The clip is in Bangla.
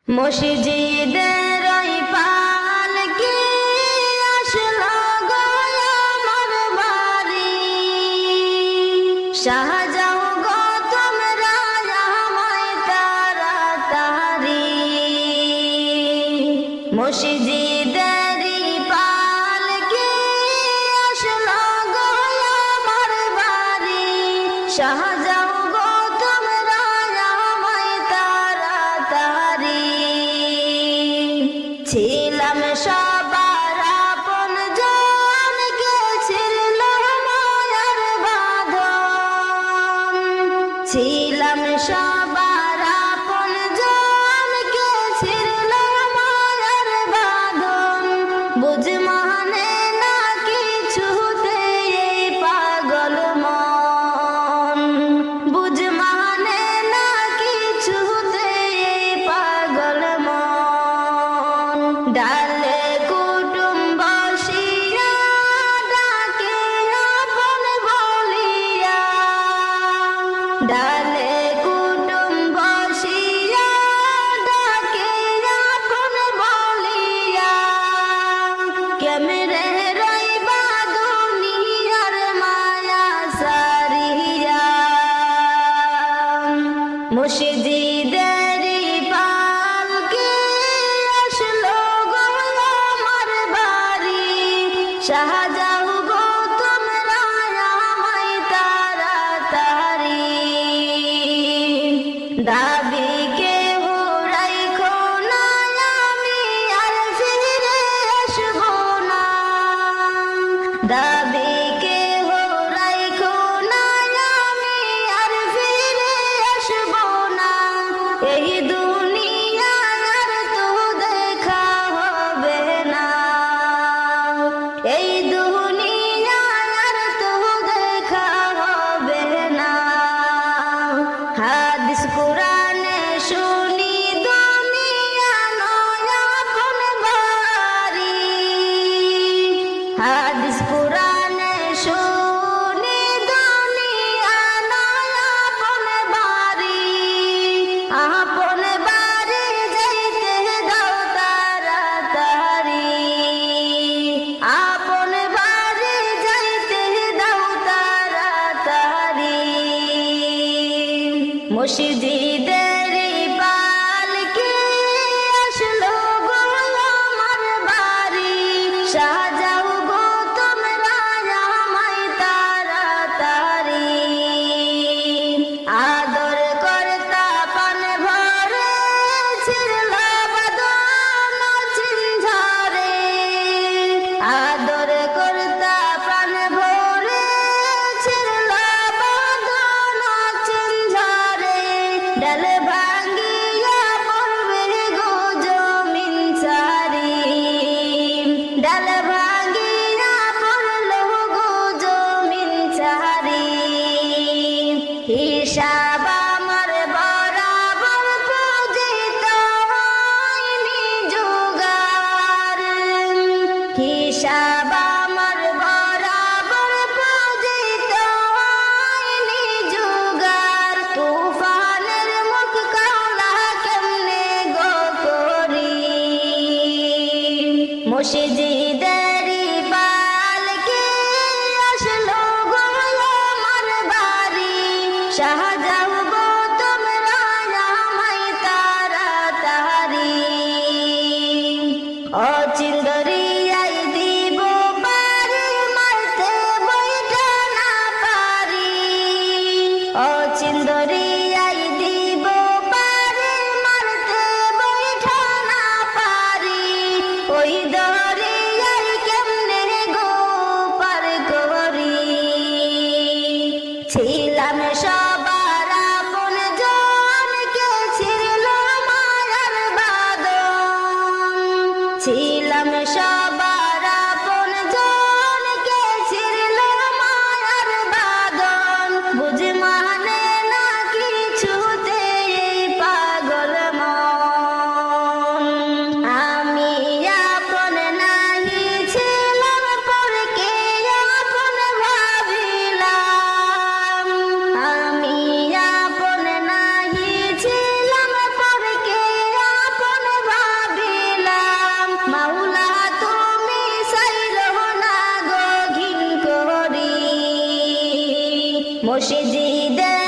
মসজিদের ওই পালকি আসলো গো আমার বাড়ি, শাহজাও গো তোমরা আমায় তাড়াতাড়ি। মসজিদের পালকি আসলো গো আমার বাড়ি, শাহজাও গো তোমরা আমায় তাড়াতাড়ি। ছিলাম সবার আপন জন, কে ছিল মায়ার বাঁধন। ছিলাম সবার আপন জন, কে ছিল মায়ার বাঁধন। বুঝ মানে না কিছুতে এই পাগল মন, বুঝ মানে না কিছুতে এই পাগল মন। ডালে কুটুম বসিয়া ডাকে আপন বলিয়া, ডালে কুটুম বসিয়া ডাকে আপন বলিয়া। কেমনে রইবা দুনিয়ার মায়া সারিয়া। মসজিদের পালকি আসলো গো আমার বাড়ি, শাহজাও গো তোমরা আমায় তাড়াতাড়ি। দাবি কেহ রাইখো না, আমি আর ফিরে আসবো না। দাবি কেহ রাইখো না, আমি আর ফিরে আসবো না। এই দুনিয়া আর তো দেখা হবে না, এই দুনিয়া আর তো দেখা হবে না। হাদিস কোরআনে শুনি দুনিয়া নয় আপন বাড়ি, হাদিস কোরআনে শুনি দুনিয়া নয় আপন বাড়ি। আপন বাড়ি যাইতে দাও তাড়াতাড়ি, আপন বাড়ি যাইতে দাও তাড়াতাড়ি। মসজিদের পালকি আসলো গো আমার বাড়ি, শাহজাও গো তোমরা আমায় তাড়াতাড়ি। আদর কর্তা পান ভরে ছিড়ল বাদন চিনঝরে, আদর কর্তা পান ভরে ছিড়ল বাদন চিনঝরে। ডাল ভাঙ্গিয়া পড়বে গো জমিন ছাড়ি, ডাল ভাঙ্গিয়া পড়লো গো জমিন ছাড়ি। হিসাব আমার বরাবর পূজিত হয়নি জোগার, হিসাব আমার বরাবর পূজিত হয়নি জোগার। তুফানের মুখ কাওলা কেমনে গো করি, মসজিদের পালকি আসলো গো আমার বাড়ি, শাহজাও গো তোমরা আমায় তাড়াতাড়ি। অচিন্দরিয়াই দিব পারি, মারতে বইটা না পারি। অচিন্দরিয়াই দিব পারি, মারতে বইটা না পারি। ওই দরিয়াই কেমনে গো পার করি। ছিলাম সবার আপন জন, কে ছিল মায়ার বাঁধন। ছিলাম সবার আপন জন, কে ছিল মায়ার বাঁধন। বুঝ মানে না কিছুতে এই পাগল মন। আমি আপন নাহি ছিলাম, পরকে আপন ভাবিলাম। আমি আপন নাহি ছিলাম, পরকে আপন ঈদের